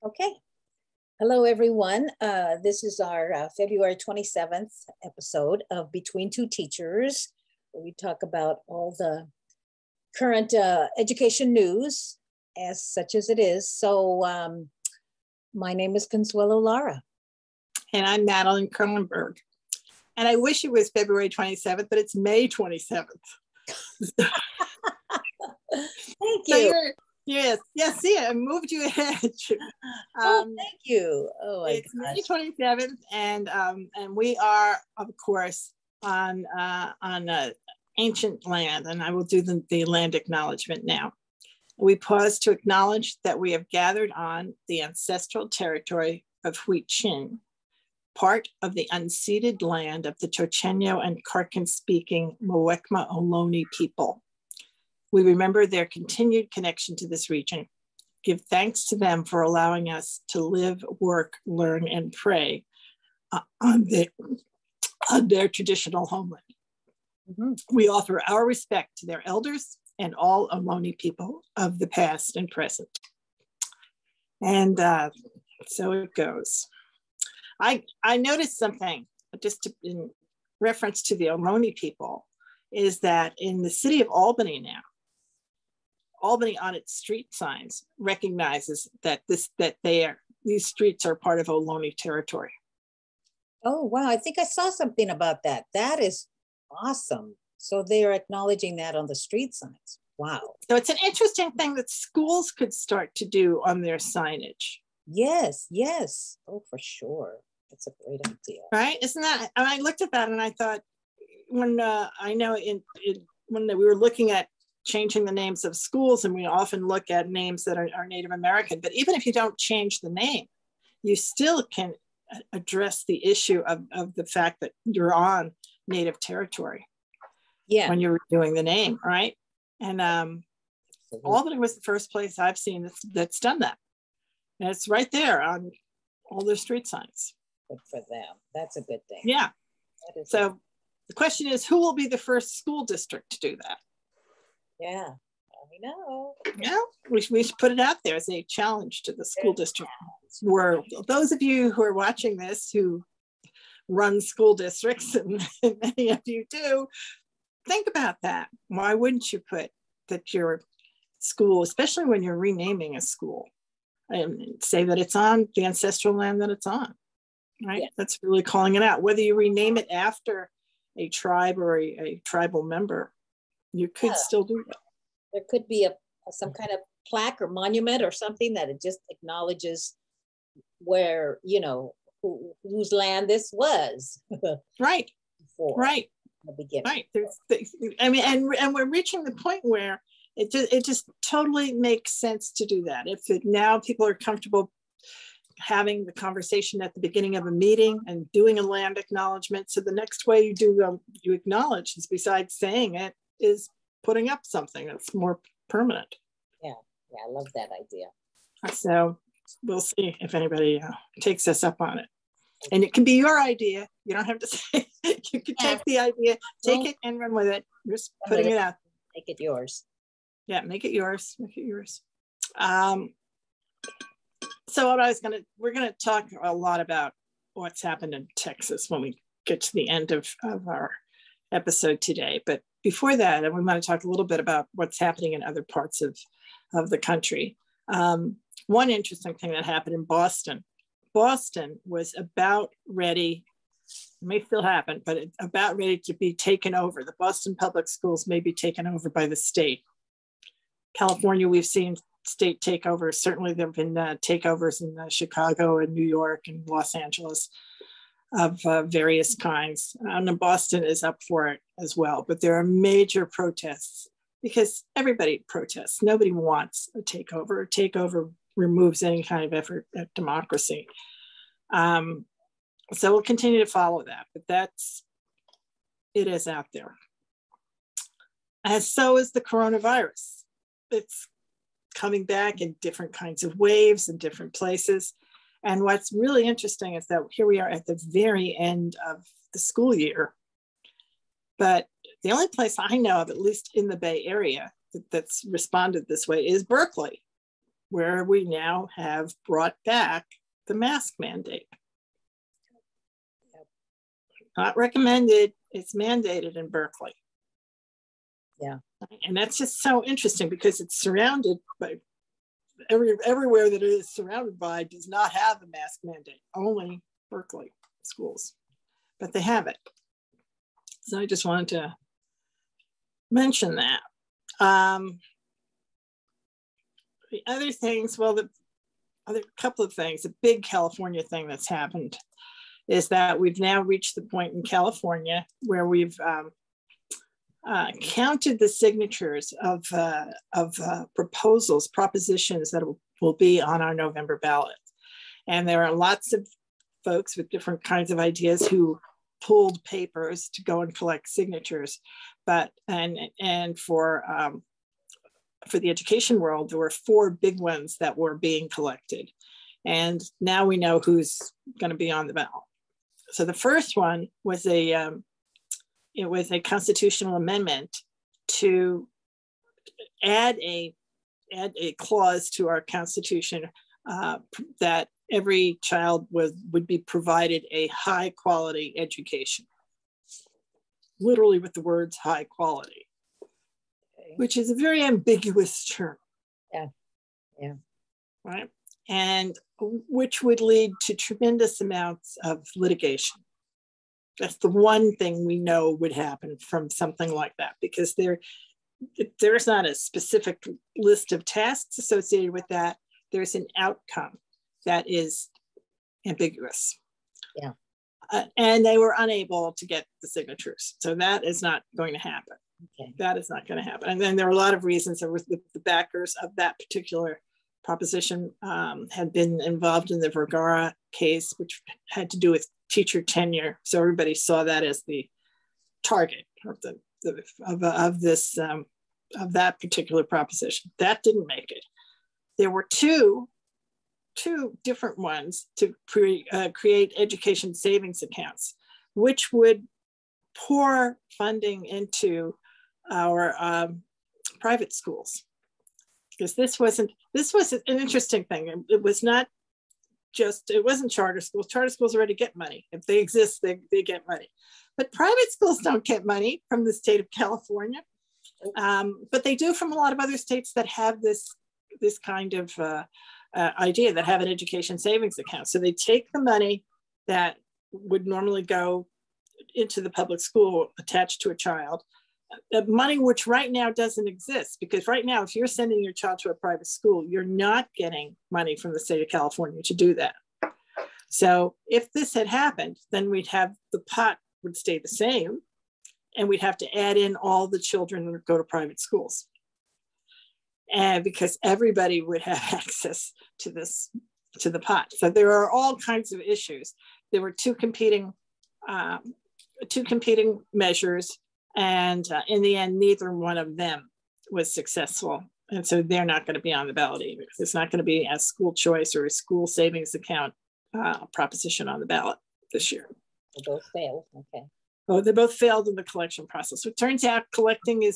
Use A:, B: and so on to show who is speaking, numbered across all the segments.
A: Okay. Hello, everyone. This is our February 27th episode of Between Two Teachers, where we talk about all the current education news, as such as it is. So my name is Consuelo Lara.
B: And I'm Madeline Kronenberg. And I wish it was February 27th, but it's May 27th.
A: Thank you.
B: So yes, see, I moved you ahead.
A: Thank you. Oh,
B: it's May 27th, and we are, of course, on ancient land, and I will do the land acknowledgement now. We pause to acknowledge that we have gathered on the ancestral territory of Huichin, part of the unceded land of the Chochenyo and Karkan-speaking Muwekma Ohlone people. We remember their continued connection to this region, give thanks to them for allowing us to live, work, learn, and pray on their traditional homeland. Mm-hmm. We offer our respect to their elders and all Ohlone people of the past and present. And so it goes. I noticed something just in reference to the Ohlone people, is that in the city of Albany now, Albany on its street signs recognizes that these streets are part of Ohlone territory.
A: Oh, wow. I think I saw something about that. That is awesome. So they are acknowledging that on the street signs. Wow.
B: So it's an interesting thing that schools could start to do on their signage.
A: Yes. Oh, for sure. That's a great idea.
B: Right? Isn't that? And I looked at that and I thought, when I know when we were looking at changing the names of schools, and we often look at names that are Native American, but even if you don't change the name, you still can address the issue of the fact that you're on Native territory. Yeah. When you're doing the name, right? And Albany was the first place I've seen that's done that. And it's right there on all their street signs.
A: Good for them. That's a good thing.
B: Yeah. So the question is, who will be the first school district to do that?
A: Yeah, I know.
B: Yeah, we should put it out there as a challenge to the school district. Where those of you who are watching this who run school districts, and many of you do, think about that. Why wouldn't you put that your school, especially when you're renaming a school, and say that it's on the ancestral land that it's on, right? Yeah. That's really calling it out. Whether you rename it after a tribe or a tribal member, you could still do that.
A: There could be some kind of plaque or monument or something that it just acknowledges where, whose land this was.
B: Right.
A: Before,
B: right.
A: The beginning.
B: Right. And we're reaching the point where it just totally makes sense to do that. If now people are comfortable having the conversation at the beginning of a meeting and doing a land acknowledgement. So the next way you acknowledge is, besides saying it, is putting up something that's more permanent.
A: Yeah, I love that idea.
B: So we'll see if anybody takes us up on it. And it can be your idea. You don't have to say, you can take the idea, take it and run with it. You're just putting it out.
A: Make it yours.
B: Yeah, make it yours. So we're gonna talk a lot about what's happened in Texas when we get to the end of our episode today. But before that, we want to talk a little bit about what's happening in other parts of the country. One interesting thing that happened in Boston. Boston was about ready, it may still happen, but about ready to be taken over. The Boston public schools may be taken over by the state. California, we've seen state takeovers. Certainly there have been takeovers in Chicago and New York and Los Angeles of various kinds. And Boston is up for it as well. But there are major protests because everybody protests. Nobody wants a takeover. A takeover removes any kind of effort at democracy. So we'll continue to follow that, but it is out there. And so is the coronavirus. It's coming back in different kinds of waves in different places. And what's really interesting is that here we are at the very end of the school year. But the only place I know of, at least in the Bay Area, that's responded this way is Berkeley. where we now have brought back the mask mandate. Not recommended, it's mandated in Berkeley.
A: Yeah.
B: And that's just so interesting because it's surrounded by, everywhere that it is surrounded by does not have a mask mandate, only Berkeley schools, but they have it. So I just wanted to mention that. The other things, well, the other couple of things, a big California thing that's happened is that we've now reached the point in California where we've counted the signatures of propositions that will be on our November ballot. And there are lots of folks with different kinds of ideas who pulled papers to go and collect signatures. But, and for the education world, there were 4 big ones that were being collected. And now we know who's going to be on the ballot. So the first one was it was a constitutional amendment to add a clause to our Constitution that every child would be provided a high quality education. Literally with the words high quality, which is a very ambiguous term.
A: Yeah, yeah.
B: Right, and which would lead to tremendous amounts of litigation. That's the one thing we know would happen from something like that, because there's not a specific list of tasks associated with that. There's an outcome that is ambiguous.
A: Yeah.
B: And they were unable to get the signatures. So that is not going to happen.
A: Okay.
B: That is not going to happen. And then there are a lot of reasons. There was the backers of that particular proposition had been involved in the Vergara case, which had to do with teacher tenure. So everybody saw that as the target of that particular proposition. That didn't make it. There were two different ones to create education savings accounts, which would pour funding into our private schools. Because this was an interesting thing. It wasn't charter schools. Charter schools already get money. If they exist, they get money. But private schools don't get money from the state of California. But they do from a lot of other states that have this kind of idea, that have an education savings account. So they take the money that would normally go into the public school attached to a child, money which right now doesn't exist, because right now, if you're sending your child to a private school, you're not getting money from the state of California to do that. So if this had happened, then we'd have the pot would stay the same, and we'd have to add in all the children that go to private schools. And because everybody would have access to the pot. So there are all kinds of issues. There were two competing measures, and in the end, neither one of them was successful. And so they're not going to be on the ballot either. It's not going to be a school choice or a school savings account proposition on the ballot this year.
A: They both failed. Okay.
B: Oh, they both failed in the collection process. So it turns out collecting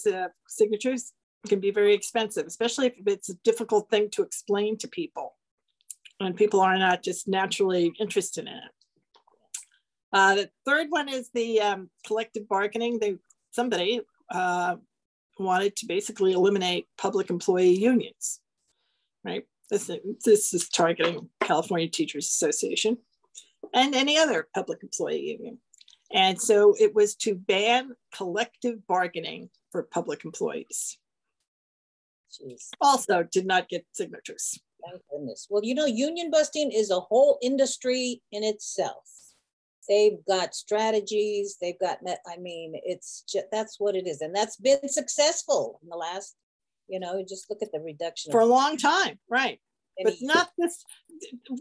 B: signatures can be very expensive, especially if it's a difficult thing to explain to people, and people are not just naturally interested in it. The third one is the collective bargaining. Somebody wanted to basically eliminate public employee unions, right? This is targeting California Teachers Association and any other public employee union. And so it was to ban collective bargaining for public employees.
A: Jeez.
B: Also did not get signatures.
A: Thank goodness. Well, union busting is a whole industry in itself. They've got strategies, they've got, it's just, that's what it is. And that's been successful in the last, just look at the reduction.
B: For a long time, right. But not this,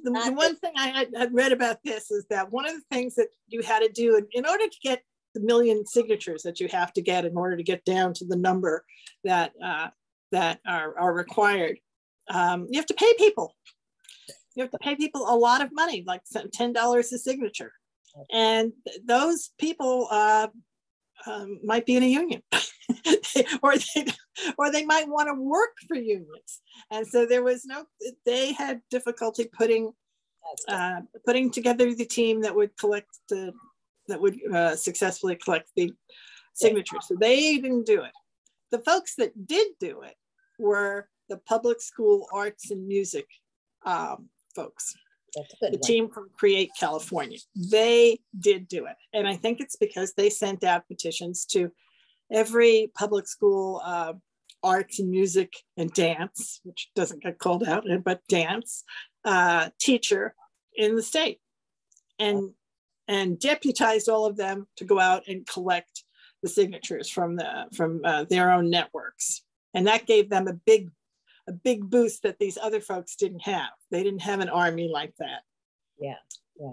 B: the one thing I had read about this is that one of the things that you had to do in order to get the million signatures that you have to get in order to get down to the number that are required, you have to pay people. You have to pay people a lot of money, like $10 a signature. And those people might be in a union, or they might want to work for unions. And so they had difficulty putting together the team that would successfully collect the signatures. So they didn't do it. The folks that did do it were the public school arts and music folks. The team from Create California. They did do it. And I think it's because they sent out petitions to every public school arts and music and dance, which doesn't get called out, but dance teacher in the state, and deputized all of them to go out and collect the signatures from their own networks. And that gave them a big boost that these other folks didn't have. They didn't have an army like that.
A: Yeah.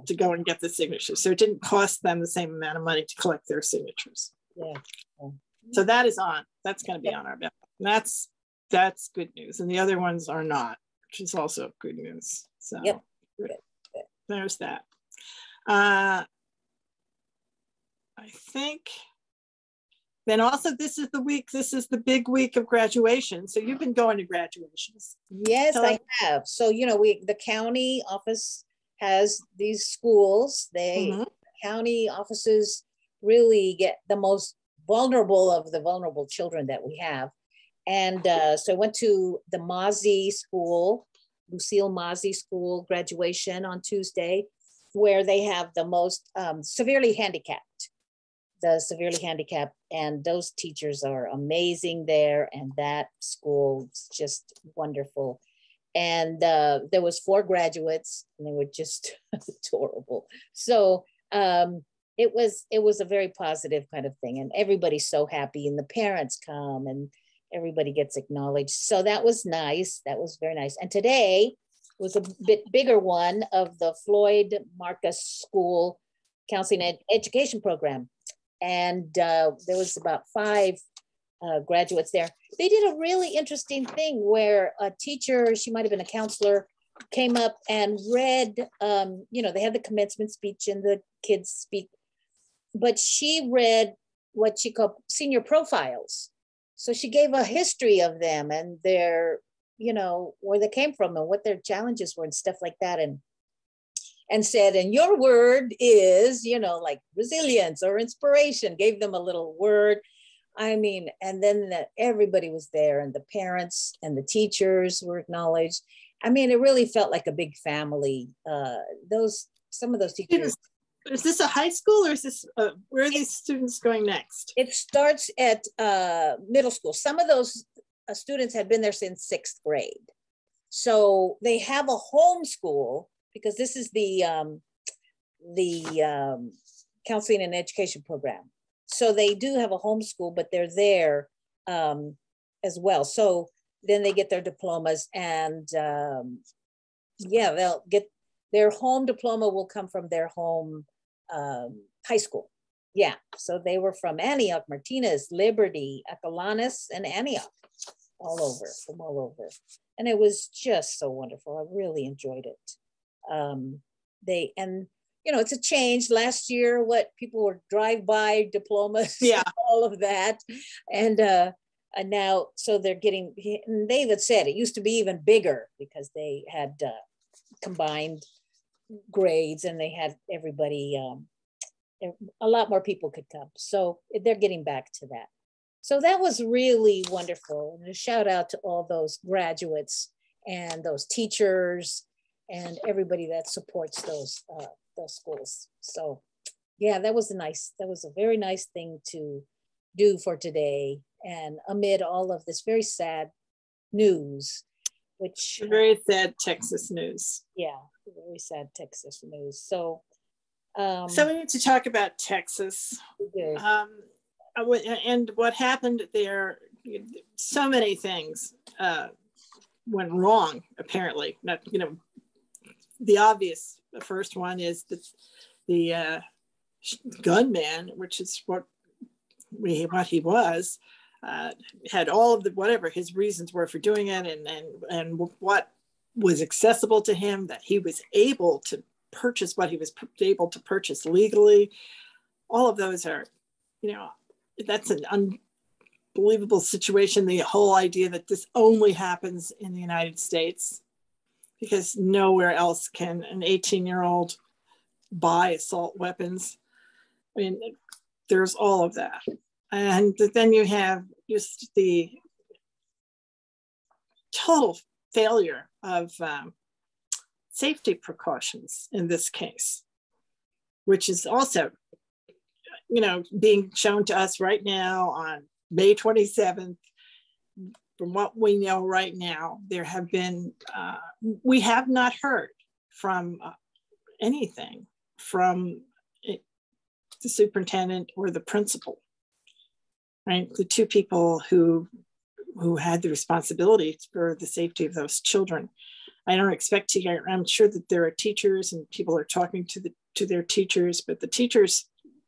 B: To go and get the signatures. So it didn't cost them the same amount of money to collect their signatures.
A: Yeah.
B: So that is on. That's going to be on our ballot. That's good news. And the other ones are not, which is also good news. So good. There's that. I think then also this is the big week of graduation. So you've been going to graduations.
A: Yes, I have. So, the county office has these schools. County offices really get the most vulnerable of the vulnerable children that we have. And so I went to the Mozzie School, Lucille Mozzie School graduation on Tuesday, where they have the most severely handicapped, and those teachers are amazing there, and that school is just wonderful. And there was 4 graduates, and they were just adorable. So it was a very positive kind of thing, and everybody's so happy, and the parents come, and everybody gets acknowledged. So that was nice. That was very nice. And today was a bit bigger one of the Floyd Marcus School Counseling and Education Program. And there was about 5 graduates there. They did a really interesting thing where a teacher, she might've been a counselor, came up and read, they had the commencement speech and the kids speak, but she read what she called senior profiles. So she gave a history of them and their, where they came from and what their challenges were and stuff like that. And said, and your word is, like resilience or inspiration, gave them a little word. And then everybody was there, and the parents and the teachers were acknowledged. It really felt like a big family. Some of those teachers.
B: Is this a high school, or is this, where are these students going next?
A: It starts at middle school. Some of those students had been there since 6th grade. So they have a homeschool, because this is the counseling and education program. So they do have a homeschool, but they're there as well. So then they get their diplomas, and they'll get their home diploma will come from their home high school. Yeah, so they were from Antioch, Martinez, Liberty, Acalanes, and Antioch, from all over. And it was just so wonderful. I really enjoyed it. It's a change. Last year, what people were drive-by diplomas, all of that. And now, so they're getting, and they had said it used to be even bigger because they had combined grades, and they had everybody, a lot more people could come. So they're getting back to that. So that was really wonderful. And a shout out to all those graduates and those teachers and everybody that supports those schools. So that was a very nice thing to do for today. And amid all of this very sad news, which
B: very sad Texas news.
A: Yeah, very sad Texas news. So
B: we need to talk about Texas. And what happened there. So many things went wrong, apparently. Not, the obvious, the first one is that the gunman, which is what he was, had all of the, whatever his reasons were for doing it, and what was accessible to him, that he was able to purchase what he was able to purchase legally. All of those are, that's an unbelievable situation. The whole idea that this only happens in the United States, because nowhere else can an 18-year-old buy assault weapons. I mean, there's all of that. And then you have just the total failure of safety precautions in this case, which is also, being shown to us right now on May 27th. From what we know right now, there have been, we have not heard from anything from the superintendent or the principal, right? The two people who had the responsibility for the safety of those children. I don't expect to hear, I'm sure that there are teachers and people are talking to their teachers, but the teachers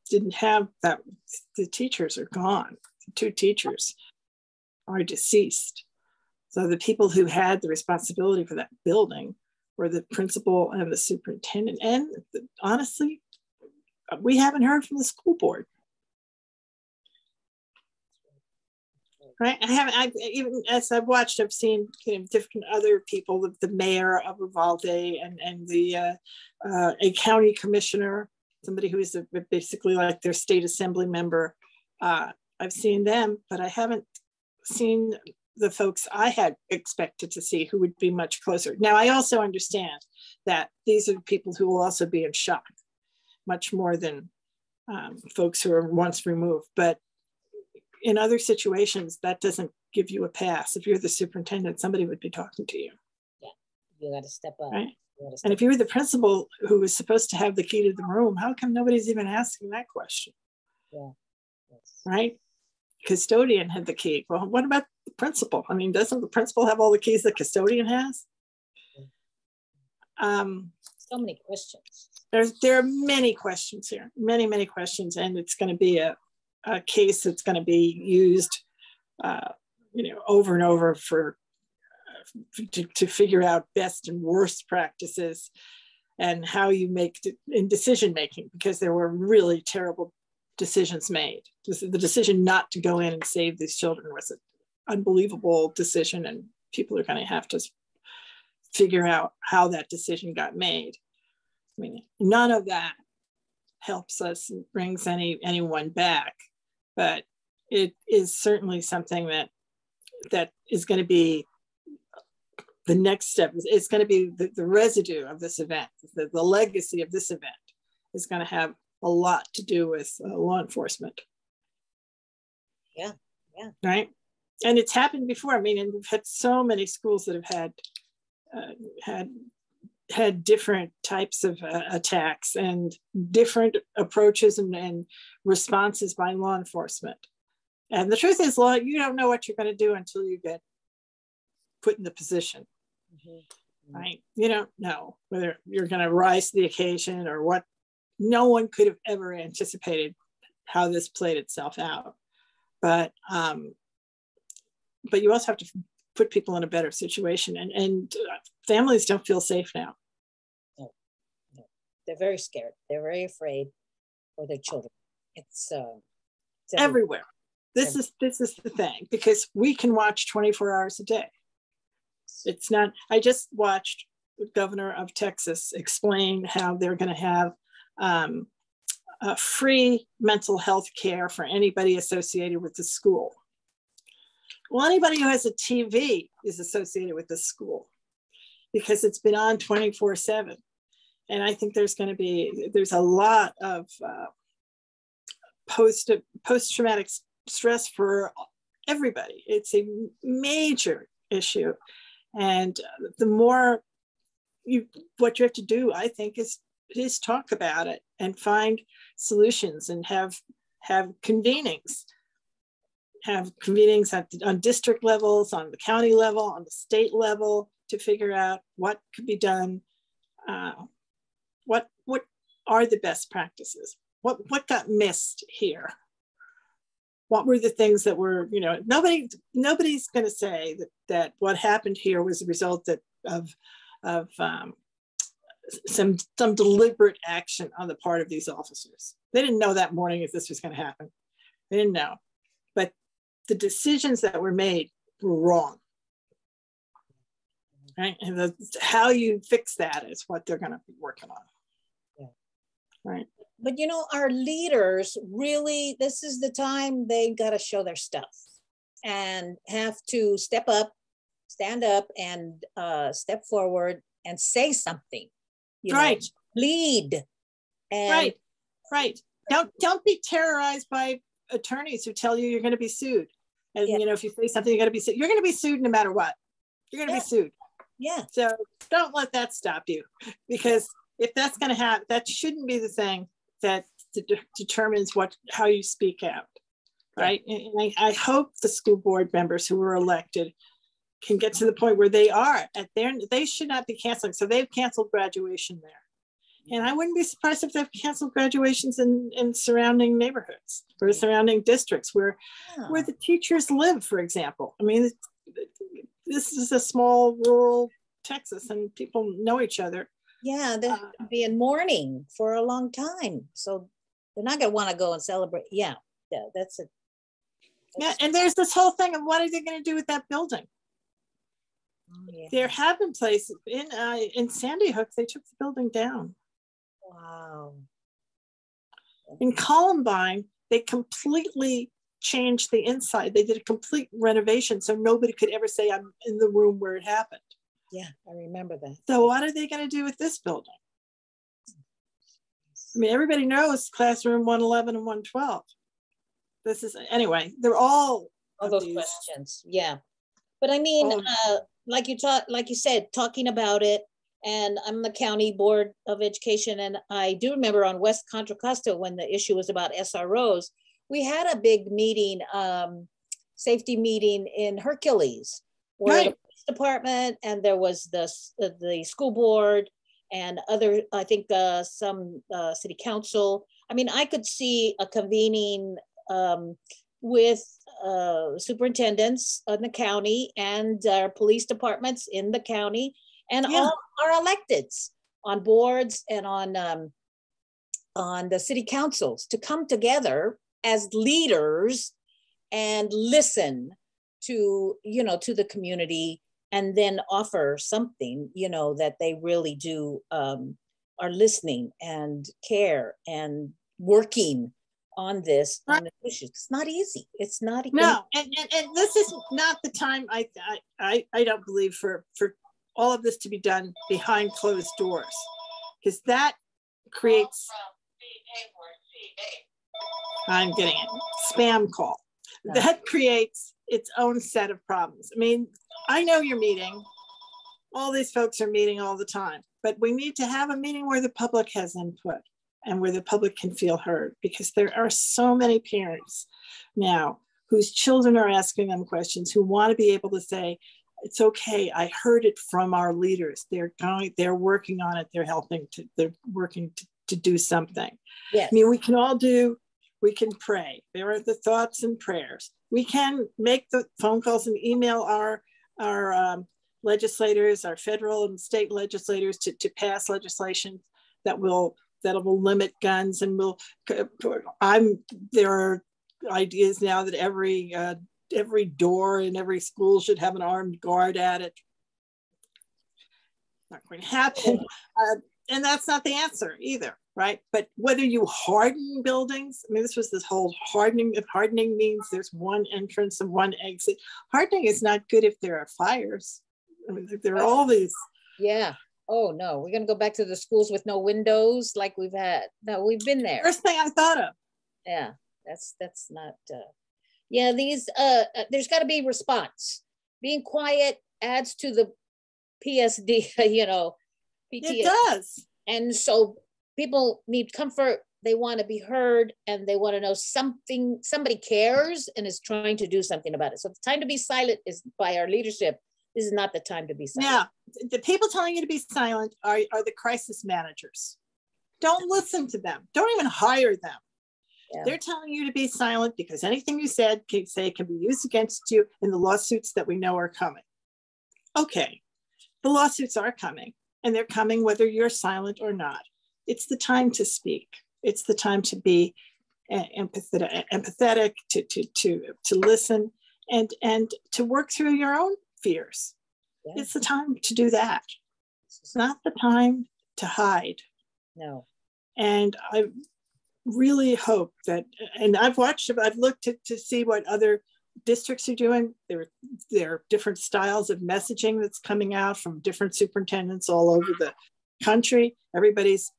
B: didn't have that. The teachers are gone. The two teachers are deceased. So the people who had the responsibility for that building were the principal and the superintendent. And honestly, we haven't heard from the school board. Right? Even as I've watched, I've seen different other people, the mayor of Uvalde and the a county commissioner, somebody who is basically like their state assembly member. I've seen them, but I haven't seen the folks I had expected to see who would be much closer. Now, I also understand that these are people who will also be in shock, much more than folks who are once removed. But in other situations, that doesn't give you a pass. If you're the superintendent, somebody would be talking to you.
A: Yeah, you got to step up.
B: Right? And if you were the principal who was supposed to have the key to the room, how come nobody's even asking that question?
A: Yeah. Yes.
B: Right? Custodian had the key. Well, what about the principal? I mean, doesn't the principal have all the keys the custodian has?
A: So many questions.
B: There are many questions here, many questions, and it's going to be a case that's going to be used, over and over to figure out best and worst practices and how you make in decision making, because there were really terrible decisions made. The decision not to go in and save these children was an unbelievable decision, and people are going to have to figure out how that decision got made. I mean, none of that helps us and brings anyone back, but it is certainly something that is going to be the next step. It's going to be the residue of this event. The legacy of this event is going to have a lot to do with law enforcement.
A: Yeah.
B: Right. And it's happened before. I mean, and we've had so many schools that have had different types of attacks and different approaches and responses by law enforcement. And the truth is, you don't know what you're going to do until you get put in the position. Mm-hmm. Right? You don't know whether you're going to rise to the occasion or what. No one could have ever anticipated how this played itself out. But you also have to put people in a better situation, and families don't feel safe now.
A: No. They're very scared. They're very afraid for their children. It's
B: everywhere. This is the thing, because we can watch 24 hours a day. It's not. I just watched the governor of Texas explain how they're going to have free mental health care for anybody associated with the school. Well, anybody who has a TV is associated with the school because it's been on 24/7. And I think there's a lot of post-traumatic stress for everybody. It's a major issue. And the more what you have to do, I think, is talk about it and find solutions and have convenings. Have convenings on district levels, on the county level, on the state level, to figure out what could be done. What are the best practices? What got missed here? What were the things that were, nobody's going to say that what happened here was a result of some deliberate action on the part of these officers. They didn't know that morning if this was going to happen. They didn't know. But the decisions that were made were wrong. Right? And how you fix that is what they're going to be working on.
A: Yeah.
B: Right.
A: But you know, our leaders really, this is the time they got to show their stuff and have to step up, stand up, and step forward and say something. You know,
B: right.
A: Lead. And
B: right. Don't be terrorized by attorneys who tell you you're going to be sued. And you know, if you say something, you're going to be sued. You're going to be sued no matter what. You're going to be sued.
A: Yeah.
B: So don't let that stop you, because if that's going to happen, that shouldn't be the thing that determines how you speak out, right? And I hope the school board members who were elected can get to the point where they should not be canceling. So they've canceled graduation there. And I wouldn't be surprised if they've canceled graduations in surrounding neighborhoods or surrounding districts where the teachers live, for example. I mean, this is a small rural Texas and people know each other.
A: Yeah, they'll be in mourning for a long time. So they're not going to want to go and celebrate. Yeah, that's it.
B: Yeah, and there's this whole thing of what are they going to do with that building? There have been places in Sandy Hook, they took the building down.
A: Wow.
B: In Columbine, they completely changed the inside. They did a complete renovation so nobody could ever say I'm in the room where it happened.
A: Yeah, I remember that.
B: So what are they going to do with this building? I mean, everybody knows classroom 111 and 112. This is, anyway, they're all
A: those questions. Yeah. But I mean, like you said, talking about it, and I'm the county board of education. And I do remember on West Contra Costa, when the issue was about SROs, we had a big meeting, safety meeting in Hercules, where the police department, and there was the school board and other, I think some city council. I mean, I could see a convening with superintendents in the county and police departments in the county, and all our electeds on boards and on the city councils to come together as leaders and listen to, to the community, and then offer something, that they really do are listening and care and working on this issue. It's not easy. It's not easy.
B: No, and this is not the time, I don't believe, for all of this to be done behind closed doors, because that creates, I'm getting it, spam call. That creates its own set of problems. I mean, I know you're meeting, all these folks are meeting all the time, but we need to have a meeting where the public has input and where the public can feel heard, because there are so many parents now whose children are asking them questions, who want to be able to say, it's okay, I heard it from our leaders. They're working on it. They're working to do something.
A: Yes.
B: I mean, we can pray. There are the thoughts and prayers. We can make the phone calls and email our legislators, our federal and state legislators to pass legislation that will limit guns, and there are ideas now that every door in every school should have an armed guard at it. Not going to happen. And that's not the answer either, right? But whether you harden buildings, I mean, this whole hardening. If hardening means there's one entrance and one exit, hardening is not good if there are fires. I mean, there are all these.
A: Yeah. Oh no, we're going to go back to the schools with no windows like we've had. No, we've been there.
B: First thing I thought of.
A: Yeah, that's not. Yeah, these. There's got to be response. Being quiet adds to the PSD. PTSD.
B: It does.
A: And so people need comfort. They want to be heard, and they want to know somebody cares and is trying to do something about it. So the time to be silent is by our leadership. This is not the time to be silent.
B: Yeah, the people telling you to be silent are the crisis managers. Don't listen to them. Don't even hire them. Yeah. They're telling you to be silent because anything you can be used against you in the lawsuits that we know are coming. Okay, the lawsuits are coming, and they're coming whether you're silent or not. It's the time to speak. It's the time to be empathetic, to listen, and to work through your own fears. Yeah. It's the time to do that. It's not the time to hide.
A: No.
B: And I really hope that, and I've looked to see what other districts are doing. There are different styles of messaging that's coming out from different superintendents all over the country. Everybody's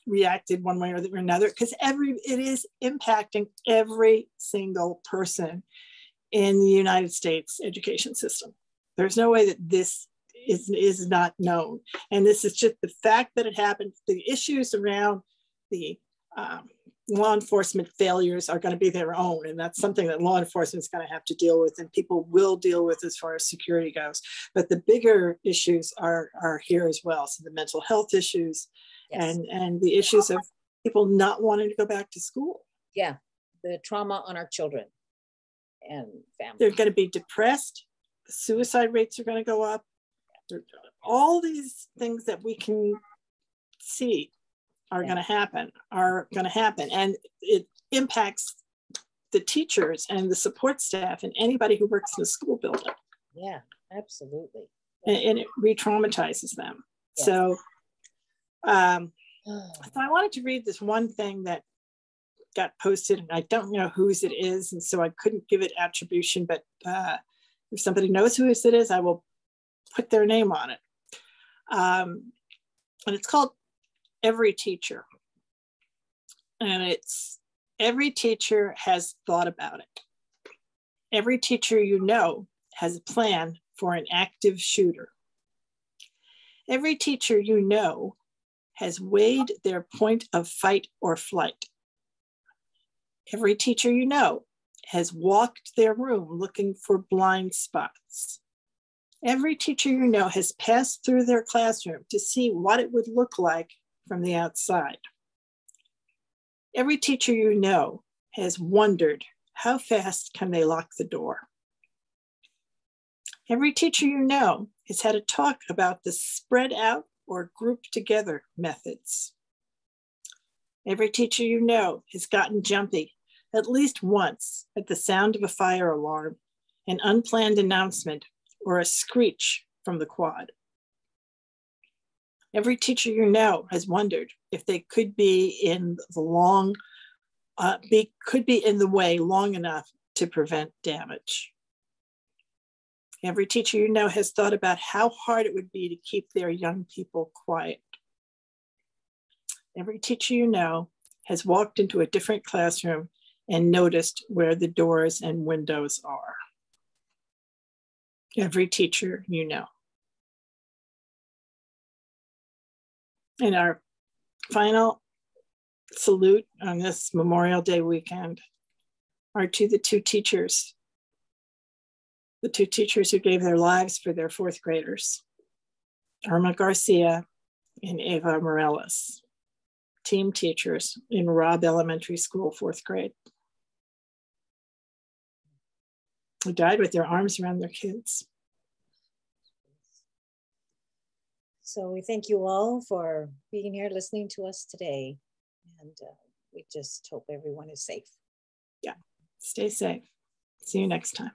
B: reacted one way or another because it is impacting every single person in the United States education system. There's no way that this is not known. And this is just the fact that it happened. The issues around the law enforcement failures are going to be their own. And that's something that law enforcement is going to have to deal with, and people will deal with as far as security goes. But the bigger issues are here as well. So the mental health issues, yes, and the issues of people not wanting to go back to school.
A: Yeah, the trauma on our children and families.
B: They're going to be depressed. The suicide rates are going to go up. All these things that we can see are going to happen, and it impacts the teachers and the support staff and anybody who works in a school building.
A: Yeah, absolutely.
B: And it re-traumatizes them. Yes. So I wanted to read this one thing that got posted, and I don't know whose it is, and so I couldn't give it attribution, but if somebody knows whose it is, I will put their name on it. And it's called Every Teacher. And it's every teacher has thought about it. Every teacher you know has a plan for an active shooter. Every teacher you know has weighed their point of fight or flight. Every teacher you know has walked their room looking for blind spots. Every teacher you know has passed through their classroom to see what it would look like from the outside. Every teacher you know has wondered, how fast can they lock the door? Every teacher you know has had a talk about the spread out or group together methods. Every teacher you know has gotten jumpy at least once at the sound of a fire alarm, an unplanned announcement, or a screech from the quad. Every teacher you know has wondered if they could be in the way long enough to prevent damage. Every teacher you know has thought about how hard it would be to keep their young people quiet. Every teacher you know has walked into a different classroom and noticed where the doors and windows are. Every teacher you know. And our final salute on this Memorial Day weekend are to the two teachers who gave their lives for their fourth graders, Irma Garcia and Eva Morales, team teachers in Robb Elementary School, fourth grade, who died with their arms around their kids.
A: So we thank you all for being here, listening to us today. And we just hope everyone is safe.
B: Yeah, stay safe. See you next time.